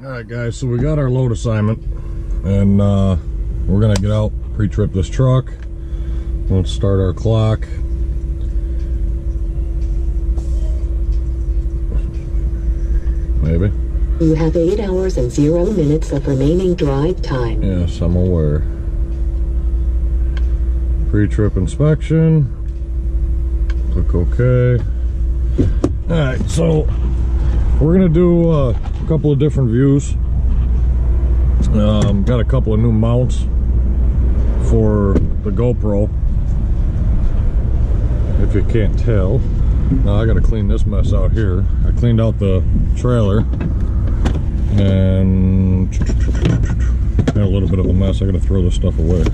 Alright guys, so we got our load assignment and we're gonna get out, pre-trip this truck. Let's start our clock. Maybe. You have 8 hours and 0 minutes of remaining drive time. Yes, I'm aware. Pre-trip inspection. Click OK. Alright, so we're gonna do a couple of different views. Got a couple of new mounts for the GoPro, if you can't tell. Now I gotta clean this mess out here. I cleaned out the trailer and had a little bit of a mess. I gotta throw this stuff away.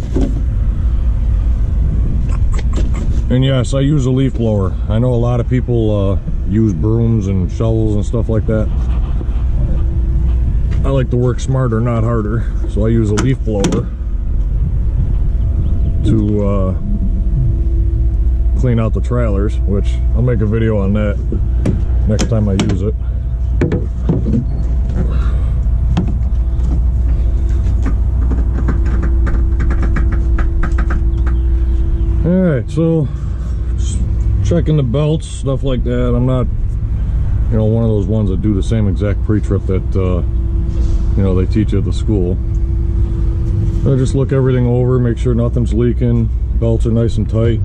And yes, I use a leaf blower. I know a lot of people use brooms and shovels and stuff like that. I like to work smarter, not harder, so I use a leaf blower to clean out the trailers, which I'll make a video on that next time I use it. Alright, so just checking the belts, stuff like that. I'm not, one of those ones that do the same exact pre-trip that they teach you at the school. I just look everything over, make sure nothing's leaking, belts are nice and tight.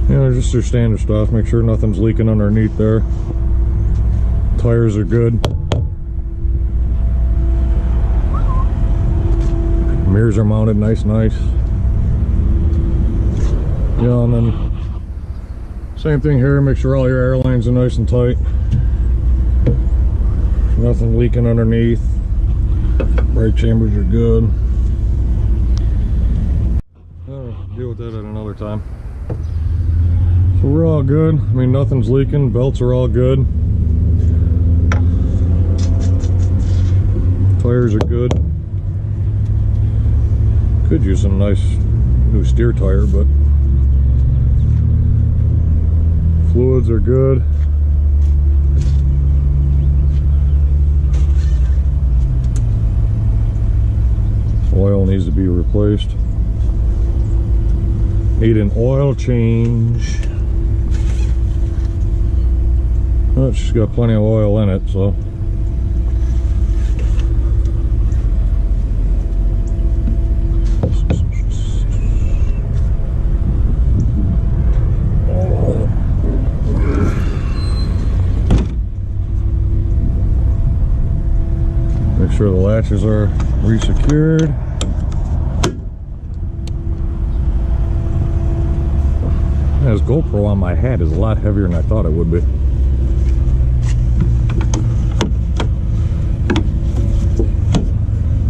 Just your standard stuff, make sure nothing's leaking underneath there. Tires are good. Mirrors are mounted nice. Yeah, and then same thing here, make sure all your air lines are nice and tight. Nothing leaking underneath. Brake chambers are good. I'll deal with that at another time. So we're all good. I mean, nothing's leaking. Belts are all good. Tires are good. Could use some nice new steer tire, but fluids are good. Oil needs to be replaced. Need an oil change. Well, she's got plenty of oil in it, so. Make sure the latches are re-secured. This GoPro on my head is a lot heavier than I thought it would be.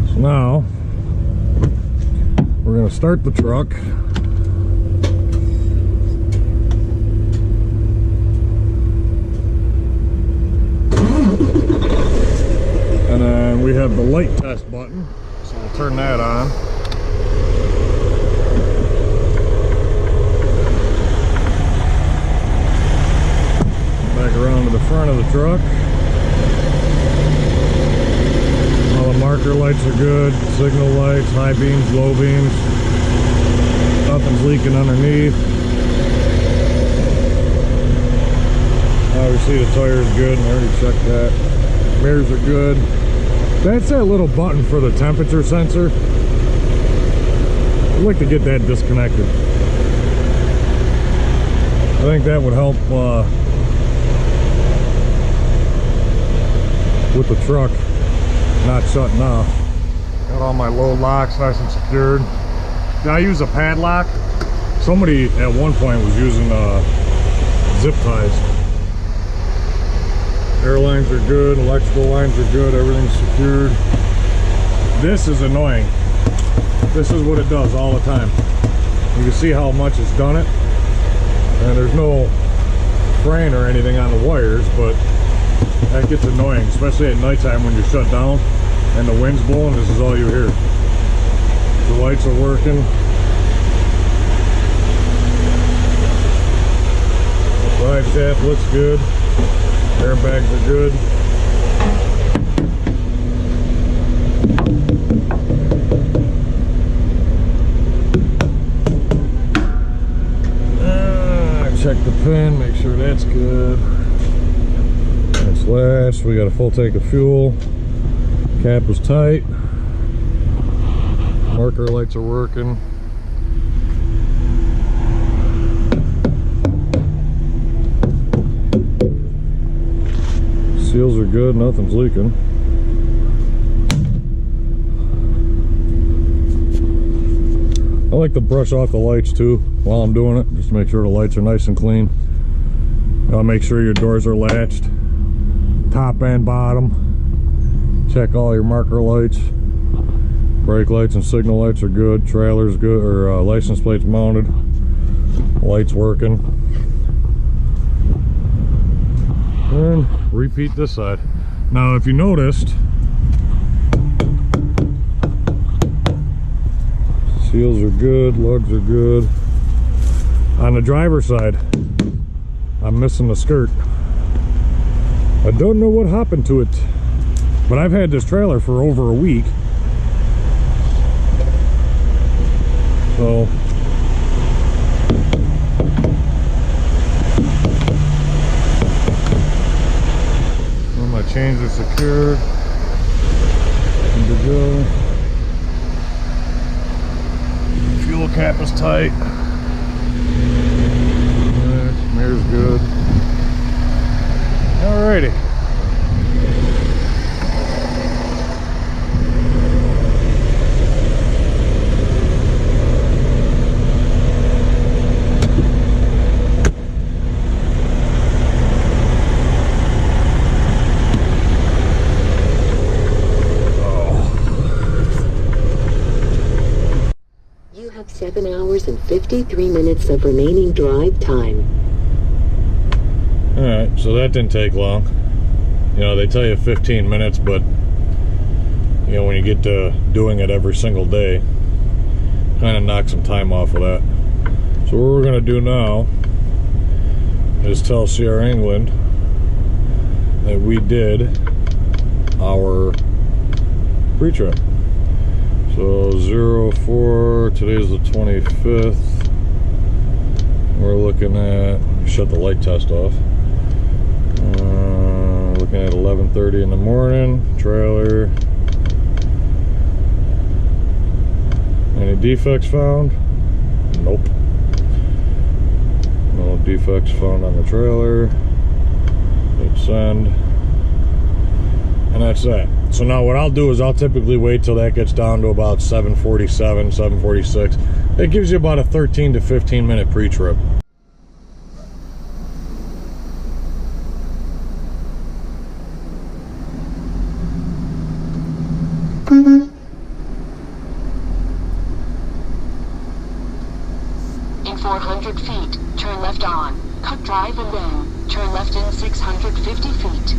So now we're going to start the truck. And then we have the light test button, so we'll turn that on. Back around to the front of the truck. All the marker lights are good, signal lights, high beams, low beams. Nothing's leaking underneath. Obviously the tire's good, I already checked that. Mirrors are good. That's that little button for the temperature sensor. I'd like to get that disconnected. I think that would help with the truck not shutting off. Got all my load locks nice and secured. Now I use a padlock. Somebody at one point was using zip ties. Air lines are good, electrical lines are good, everything's secured. This is annoying. This is what it does all the time. You can see how much it's done it. And there's no fraying or anything on the wires, but that gets annoying, especially at nighttime when you're shut down and the wind's blowing. This is all you hear. The lights are working. The drive shaft looks good. Airbags are good. good. It's latched. We got a full tank of fuel. Cap is tight. Marker lights are working. Seals are good, nothing's leaking. I like to brush off the lights too while I'm doing it, just to make sure the lights are nice and clean. I'll make sure your doors are latched, top and bottom. Check all your marker lights. Brake lights and signal lights are good. Trailer's good, or license plates mounted. Lights working. And repeat this side. Now, if you noticed, seals are good, lugs are good. On the driver's side, I'm missing the skirt. I don't know what happened to it, but I've had this trailer for over a week. So my chains are secured. Good to go. Fuel cap is tight. Mirror's good. Alrighty. You have 7 hours and 53 minutes of remaining drive time. Alright, so that didn't take long. You know, they tell you 15 minutes, but you know, when you get to doing it every single day, kind of knock some time off of that. So what we're going to do now is tell Sierra England that we did our pre-trip. So 04, today's the 25th. We're looking at, shut the light test off. Looking at 11:30 in the morning. Trailer. Any defects found? Nope. No defects found on the trailer. Hit send. And that's that. So now what I'll do is I'll typically wait till that gets down to about 7:47, 7:46. It gives you about a 13 to 15 minute pre-trip. In 400 feet, turn left on. Cut drive and then turn left in 650 feet.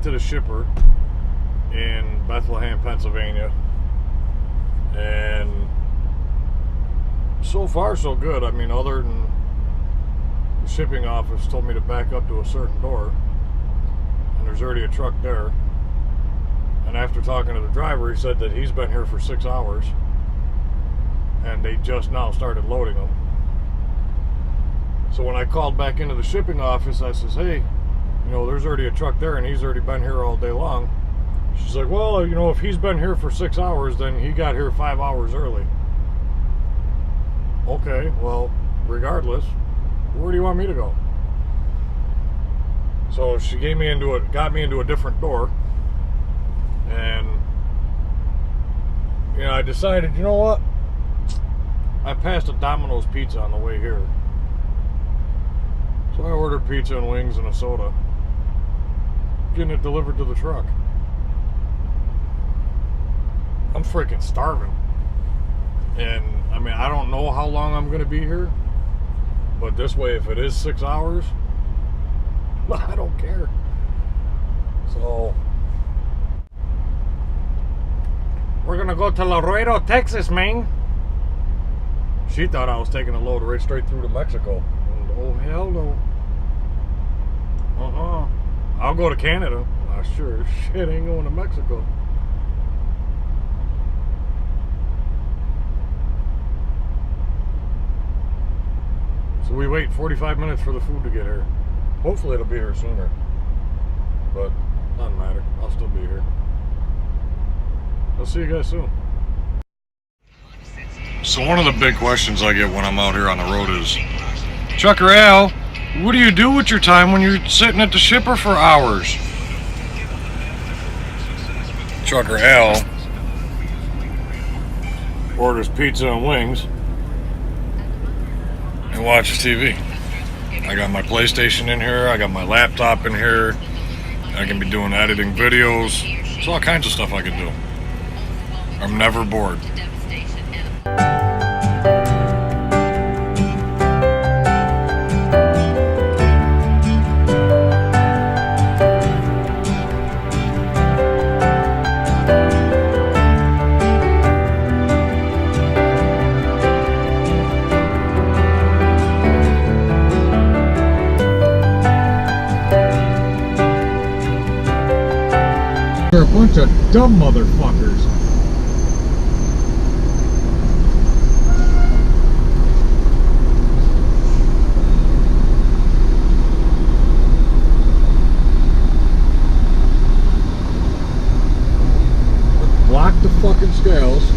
to the shipper in Bethlehem, Pennsylvania, and so far so good. I mean, other than the shipping office told me to back up to a certain door, and there's already a truck there. And after talking to the driver, he said that he's been here for 6 hours, and they just now started loading them. So when I called back into the shipping office, I says, hey, you know, there's already a truck there, and he's already been here all day long. She's like, well, you know, if he's been here for 6 hours, then he got here 5 hours early. Okay, well, regardless, where do you want me to go? So she got me into a different door, and you know, I decided, you know what? I passed a Domino's pizza on the way here, so I ordered pizza and wings and a soda, getting it delivered to the truck. I'm freaking starving. And I mean, I don't know how long I'm gonna be here, but this way, if it is 6 hours, I don't care. So we're gonna go to Laredo, Texas, man. She thought I was taking a load right straight through to Mexico. And, oh hell no. I'll go to Canada. I sure as shit ain't going to Mexico. So we wait 45 minutes for the food to get here. Hopefully it'll be here sooner. But doesn't matter. I'll still be here. I'll see you guys soon. So one of the big questions I get when I'm out here on the road is, Trucker Al, what do you do with your time when you're sitting at the shipper for hours? Trucker Al orders pizza and wings and watches TV. I got my PlayStation in here, I got my laptop in here, I can be doing editing videos. There's all kinds of stuff I can do. I'm never bored. They're a bunch of dumb motherfuckers. Block the fucking scales.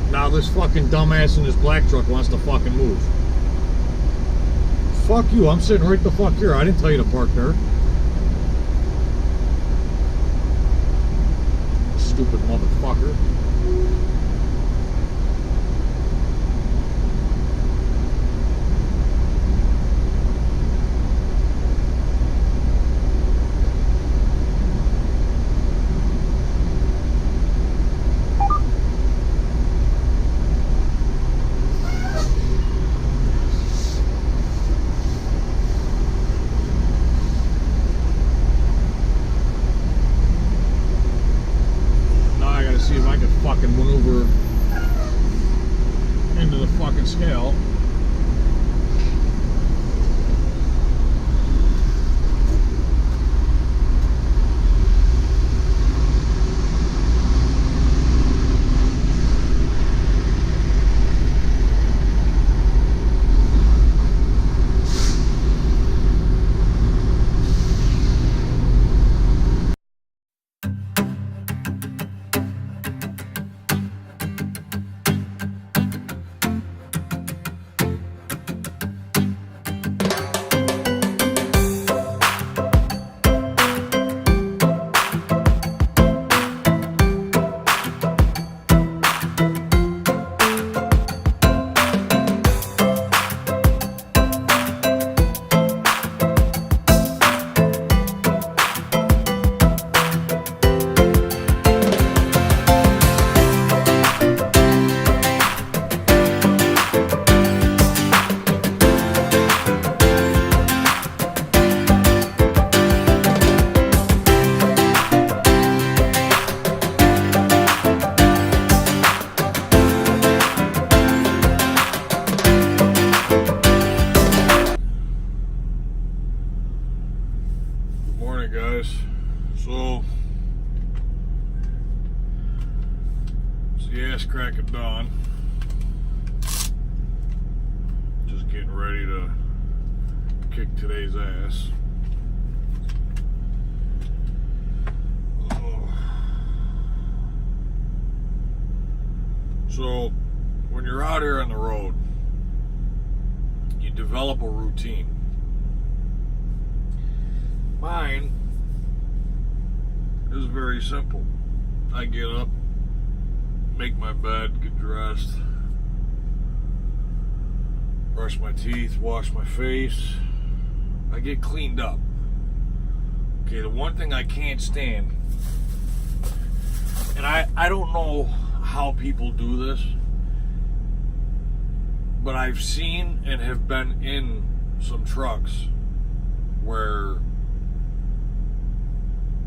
Now this fucking dumbass in this black truck wants to fucking move. Fuck you, I'm sitting right the fuck here. I didn't tell you to park there. Stupid motherfucker. See if I can fucking maneuver into the fucking scale. Alright guys, so it's the ass crack of dawn. Just getting ready to kick today's ass. So when you're out here on the road, you develop a routine. Mine is very simple. I get up, make my bed, get dressed, brush my teeth, wash my face. I get cleaned up. Okay, the one thing I can't stand, and I don't know how people do this, but I've seen and have been in some trucks where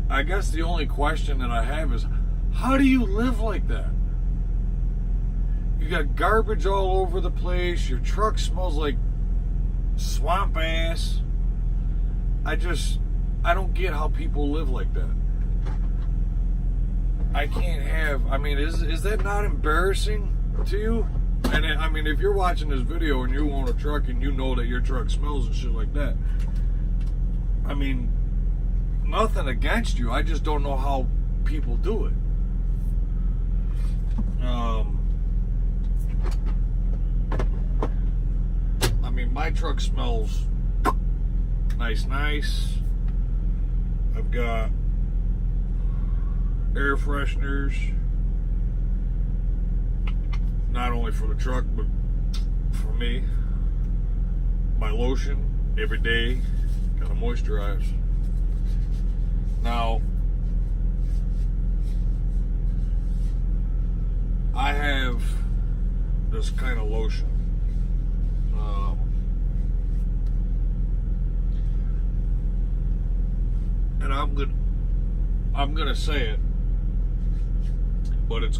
I guess the only question that I have is, how do you live like that? You got garbage all over the place, your truck smells like swamp ass. I don't get how people live like that. I can't have, I mean, is that not embarrassing to you? And I mean, if you're watching this video and you own a truck and you know that your truck smells and shit like that, I mean, nothing against you. I just don't know how people do it. I mean, my truck smells nice. I've got air fresheners, not only for the truck but for me. My lotion every day, gotta moisturize. Now, I have this kind of lotion. And I'm gonna say it, but it's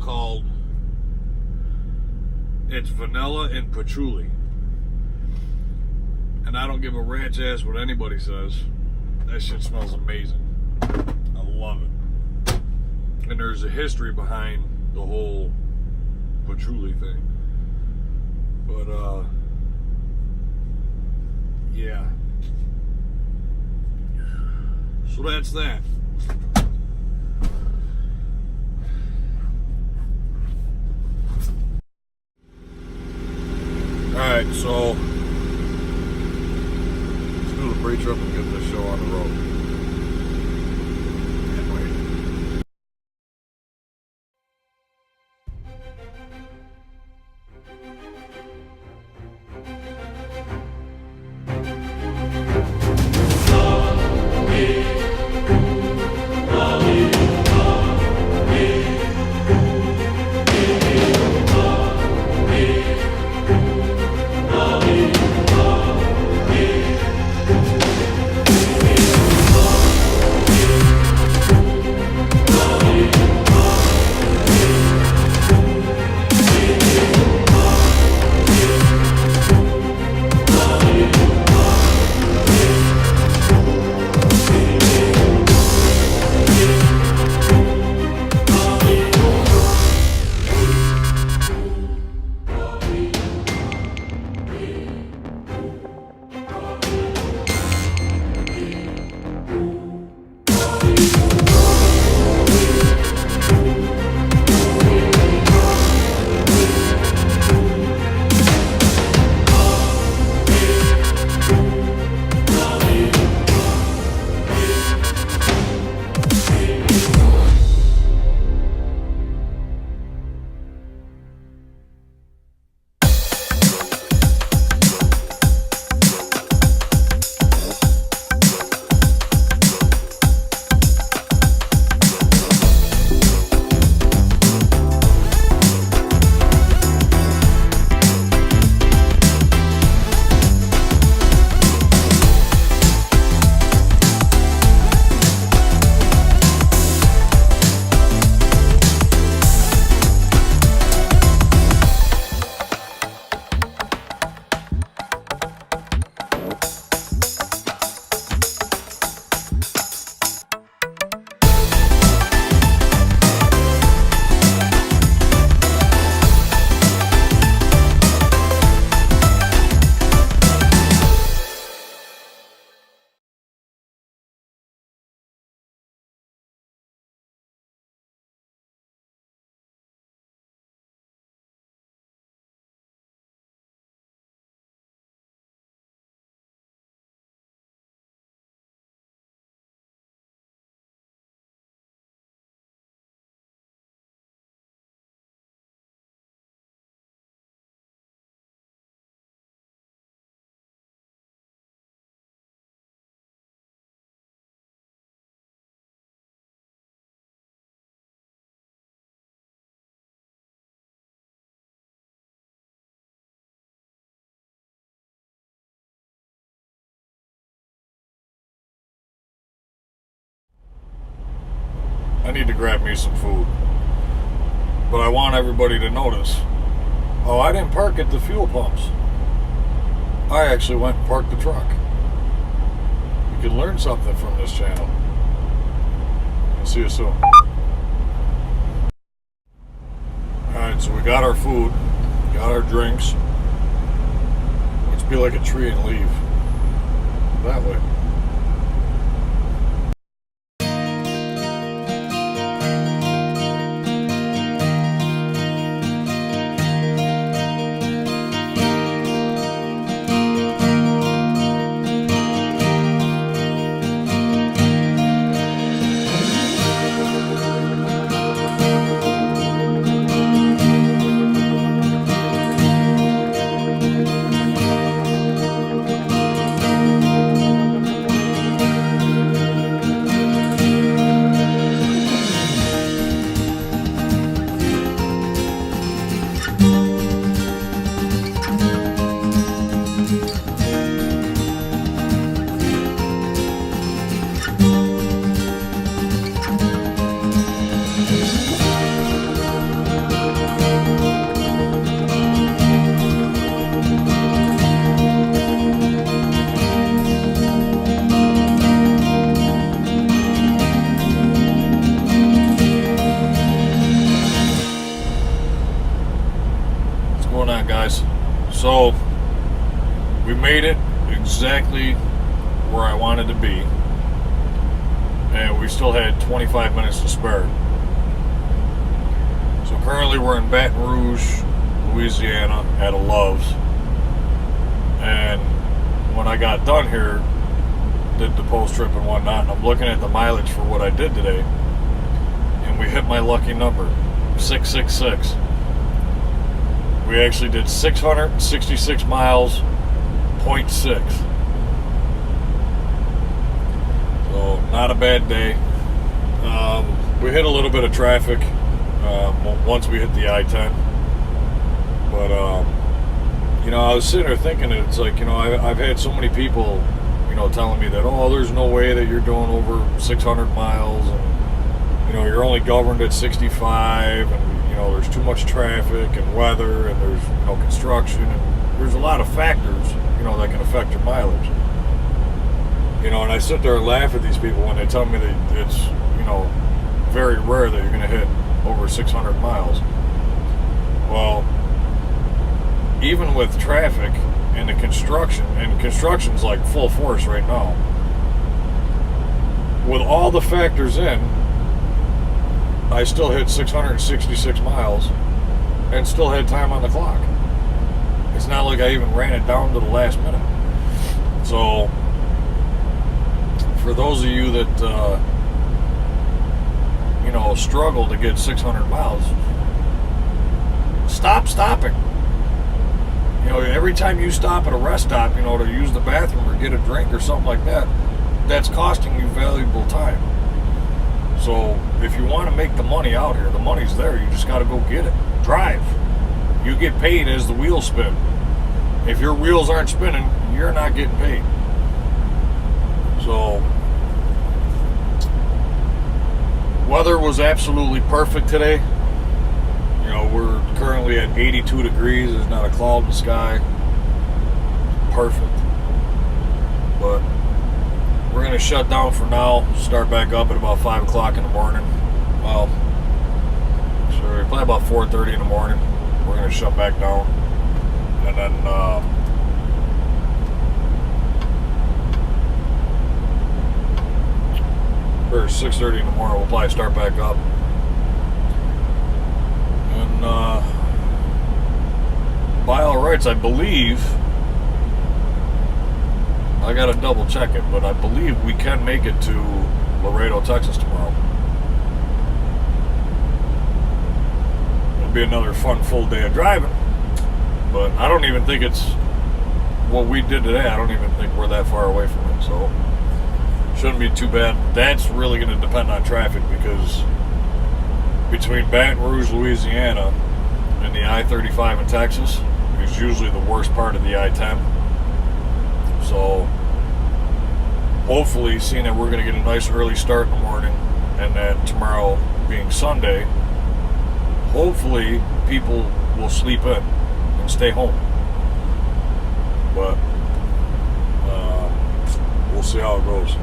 vanilla and patchouli. And I don't give a rat's ass what anybody says. That shit smells amazing. I love it. And there's a history behind the whole patchouli thing. But yeah. So that's that. Alright, so let's do the pre-trip and get this show on the road. need to grab me some food. But I want everybody to notice, oh, I didn't park at the fuel pumps. I actually went and parked the truck. You can learn something from this channel. I'll see you soon. Alright, so we got our food, got our drinks. Let's be like a tree and leave. That way. Guys, so we made it exactly where I wanted to be, and we still had 25 minutes to spare. So currently we're in Baton Rouge, Louisiana at a Love's, and when I got done here, did the post trip and whatnot, and I'm looking at the mileage for what I did today, and we hit my lucky number, 666. We actually did 666 miles, 0.6. So, not a bad day. We hit a little bit of traffic once we hit the I-10. But, you know, I was sitting there thinking, it's like, you know, I've had so many people, you know, telling me that, oh, there's no way that you're doing over 600 miles, and, you know, you're only governed at 65, and, you know, there's too much traffic and weather, and there's, you know, construction, and there's a lot of factors, you know, that can affect your mileage. You know, and I sit there and laugh at these people when they tell me that it's, you know, very rare that you're going to hit over 600 miles. Well, even with traffic and the construction, and construction's like full force right now, with all the factors in, I still hit 666 miles and still had time on the clock. It's not like I even ran it down to the last minute. So, for those of you that, you know, struggle to get 600 miles, stop stopping. You know, every time you stop at a rest stop, you know, to use the bathroom or get a drink or something like that, that's costing you valuable time. So, if you want to make the money out here, the money's there. You just got to go get it. Drive. You get paid as the wheels spin. If your wheels aren't spinning, you're not getting paid. So, weather was absolutely perfect today. You know, we're currently at 82 degrees. There's not a cloud in the sky. Perfect. But we're going to shut down for now. Start back up at about 5 o'clock in the morning. Well, sorry, probably about 4:30 in the morning. We're going to shut back down. And then, or 6:30 in the morning, we'll probably start back up. And, by all rights, I believe, I gotta double check it, but I believe we can make it to Laredo, Texas tomorrow. It'll be another fun full day of driving, but I don't even think it's what we did today. I don't even think we're that far away from it, so shouldn't be too bad. That's really going to depend on traffic, because between Baton Rouge, Louisiana and the I-35 in Texas is usually the worst part of the I-10. So hopefully, seeing that we're going to get a nice early start in the morning and then tomorrow being Sunday, hopefully people will sleep in and stay home. But we'll see how it goes.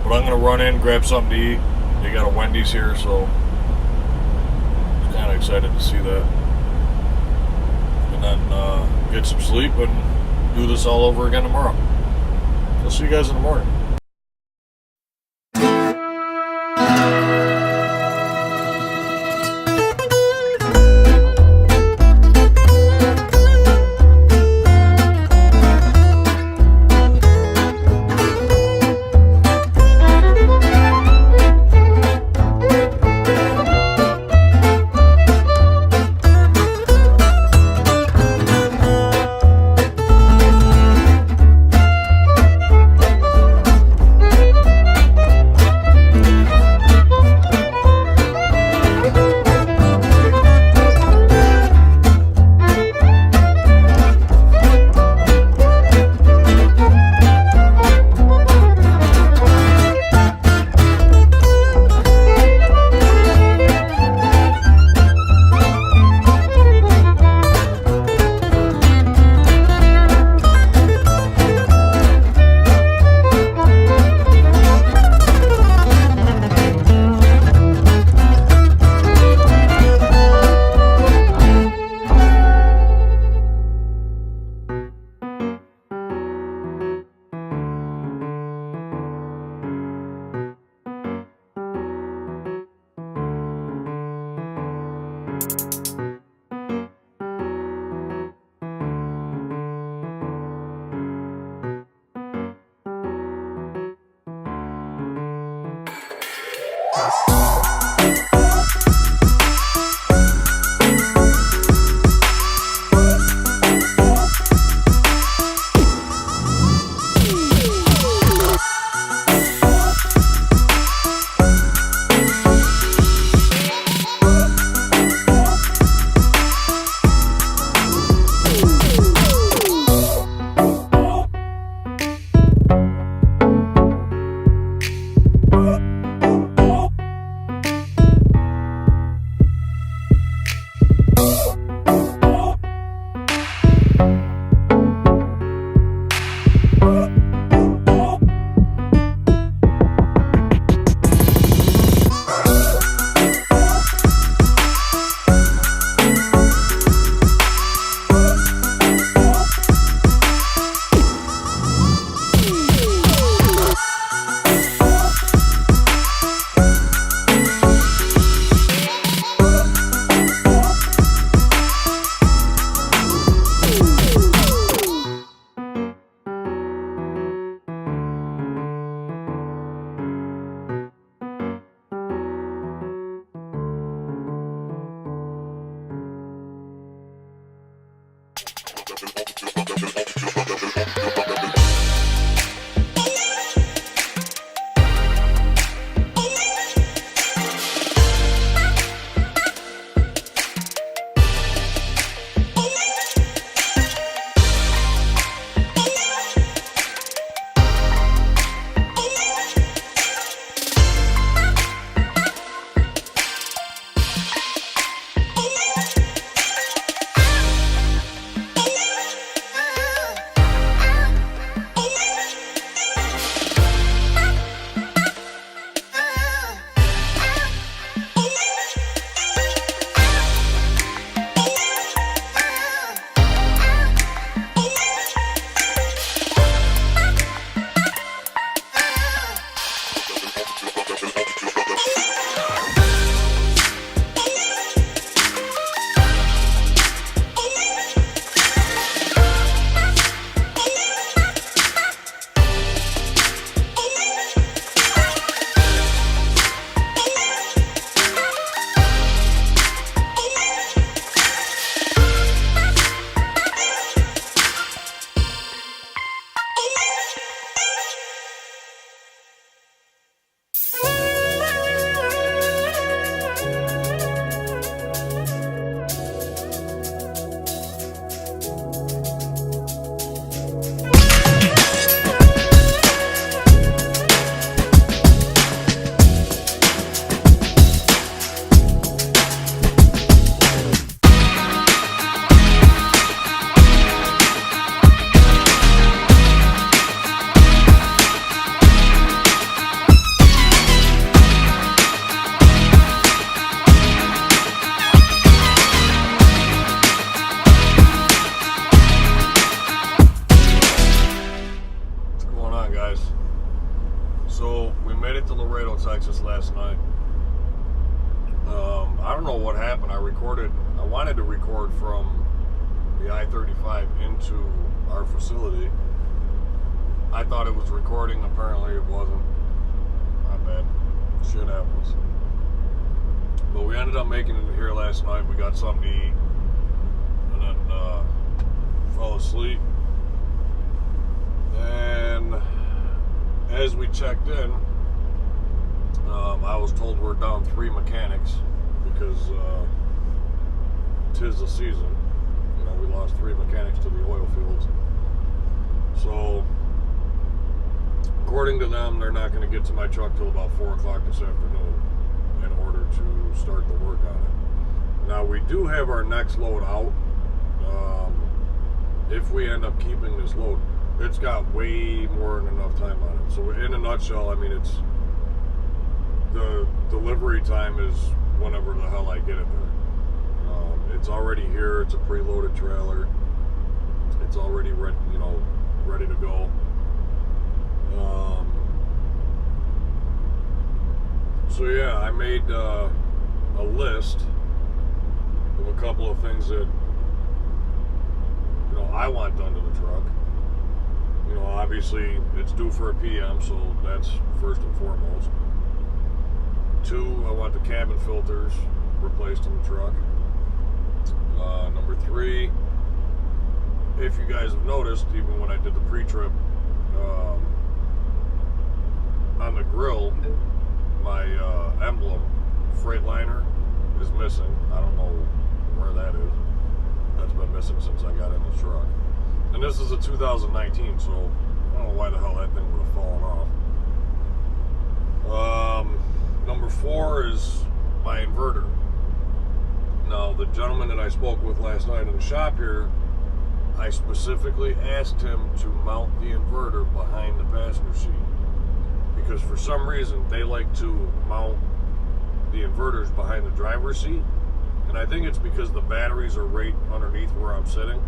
But I'm gonna run in, grab something to eat. They got a Wendy's here, so I'm kind of excited to see that. And then get some sleep and do this all over again tomorrow. I'll see you guys in the morning. Laredo, Texas last night. I don't know what happened. I wanted to record from the I-35 into our facility. I thought it was recording. Apparently it wasn't. My bad. Shit happens. But we ended up making it here last night. We got something to eat. And then fell asleep. And as we checked in, I was told we're down 3 mechanics because 'tis the season. You know, we lost 3 mechanics to the oil fields. So, according to them, they're not going to get to my truck till about 4 o'clock this afternoon in order to start the work on it. Now, we do have our next load out. If we end up keeping this load, it's got way more than enough time on it. So in a nutshell, I mean, it's the delivery time is whenever the hell I get it there. It's already here. It's a preloaded trailer. It's already ready, you know, ready to go. So yeah, I made a list of a couple of things that, you know, I want done to the truck. You know, obviously it's due for a PM, so that's first and foremost. 2, I want the cabin filters replaced in the truck. Number 3, if you guys have noticed, even when I did the pre-trip, on the grill, my emblem Freightliner is missing. I don't know where that is. That's been missing since I got in the truck. And this is a 2019, so I don't know why the hell that thing would have fallen off. Number 4 is my inverter. Now, the gentleman that I spoke with last night in the shop here, I specifically asked him to mount the inverter behind the passenger seat. Because for some reason, they like to mount the inverters behind the driver's seat. And I think it's because the batteries are right underneath where I'm sitting.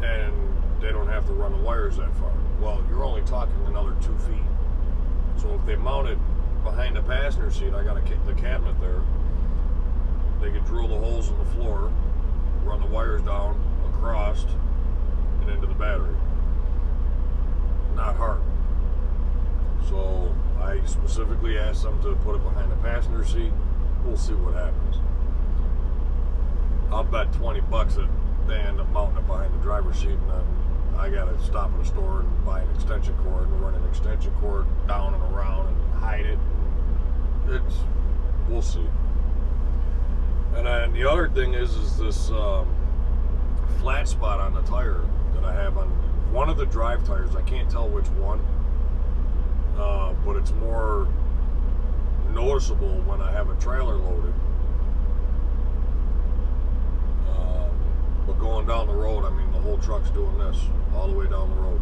And they don't have to run the wires that far. Well, you're only talking another 2 feet. So if they mount it behind the passenger seat, I got the cabinet there. They could drill the holes in the floor, run the wires down, across, and into the battery. Not hard. So I specifically asked them to put it behind the passenger seat. We'll see what happens. I'll bet 20 bucks that they end up mounting it behind the driver's seat, and then I gotta stop at a store and buy an extension cord and run an extension cord down and around and hide it. We'll see. And then the other thing is this flat spot on the tire that I have on one of the drive tires. I can't tell which one, but it's more noticeable when I have a trailer loaded. But going down the road, I mean, the whole truck's doing this all the way down the road.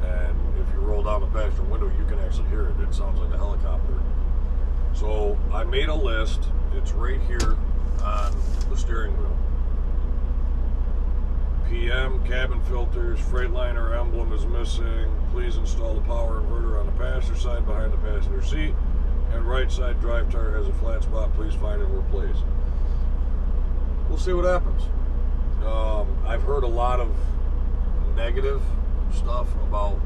And if you roll down the passenger window, you can actually hear it. It sounds like a helicopter. So I made a list. It's right here on the steering wheel. PM, cabin filters, Freightliner emblem is missing. Please install the power inverter on the passenger side behind the passenger seat. And right side drive tire has a flat spot. Please find and replace. We'll see what happens. I've heard a lot of negative stuff about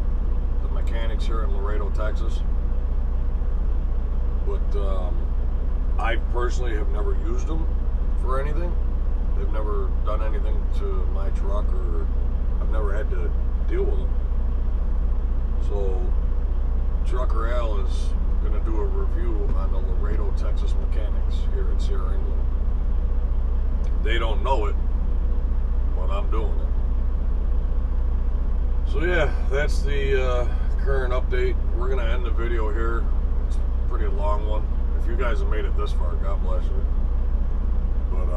the mechanics here in Laredo, Texas. But I personally have never used them for anything. They've never done anything to my truck, or I've never had to deal with them. So Trucker Al is going to do a review on the Laredo, Texas mechanics here in Sierra, England. They don't know it, but I'm doing it. So yeah, that's the current update. We're going to end the video here. It's a pretty long one. If you guys have made it this far, God bless you. But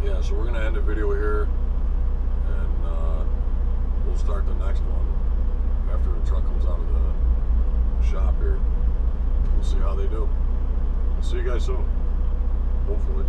yeah, so we're going to end the video here, and we'll start the next one after the truck comes out of the shop here. We'll see how they do. See you guys soon, hopefully.